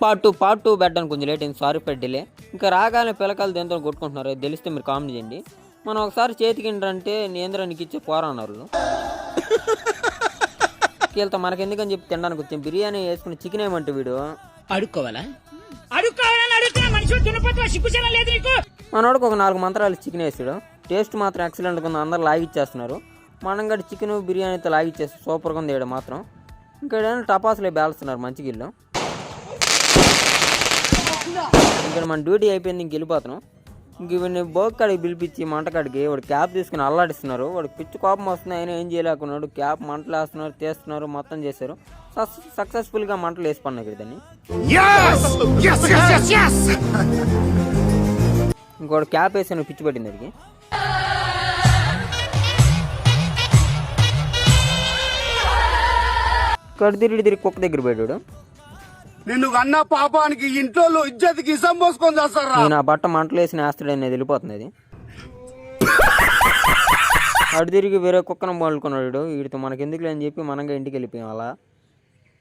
Part two పెట్టడానికి కొంచెం late అయింది, సారీ ఫర్ డిలే. ఇంకా రాగానే పిల్లకాయలు దేంతో కొట్టుకుంటున్నారు తెలిస్తే మీరు కామెంట్ చేయండి. మనం ఒకసారి చేతికి ఏంటంటే నీకు ఇచ్చే పోరా అన్నారు. వీళ్ళతో మనకెందుకని చెప్పి తినడానికి వచ్చాం. బిర్యానీ వేసుకుని చికెన్ ఏమంటే వీడు అడుక్కోవాలా మనోడికి ఒక 4 మంత్రాలు చికెన్ వేసాడు. టేస్ట్ మాత్రం ఎక్సలెంట్గా ఉంది, అందరు లాగిచ్చేస్తున్నారు. మనం కూడా చికెన్ బిర్యానీతో లాగిచ్చేసి సూపర్గా ఉంది ఇక్కడ మాత్రం. ఇంకా టపాసులే బేలుస్తున్నారు మంచిగా ఇల్లు. ఇక్కడ మన డ్యూటీ అయిపోయింది, ఇంక వెళ్ళిపోతున్నాం. ఇంక వీడిని బోక్కాడికి పిలిపించి మంటకాడికి వాడు క్యాప్ తీసుకుని అల్లాడిస్తున్నారు. వాడికి పిచ్చి కోపం వస్తుంది, ఆయన ఏం చేయలేకున్నాడు. క్యాప్ మంటలు వేస్తున్నారు, తీస్తున్నారు, మొత్తం చేశారు. సక్సెస్ఫుల్గా మంటలు వేసుకున్నాయి ఇక్కడ దాన్ని. ఇంకోటి క్యాప్ వేసాను, పిచ్చి పట్టింది అడిగి. తిరిగి కుక్క దగ్గర పెట్టాడు. నిన్ను కన్నా పాపానికి ఇంట్లో ఇజ్జతికి ఇసం పోసుకొని చేస్తారా. నేను ఆ బట్ట మంటలు వేసిన వేస్తాడు అనేది వెళ్ళిపోతుంది. అది అటు తిరిగి వేరే కుక్కను పడుకున్నాడు. వీడితో మనకెందుకు అని చెప్పి మనంగా ఇంటికి వెళ్ళిపోయాం అలా.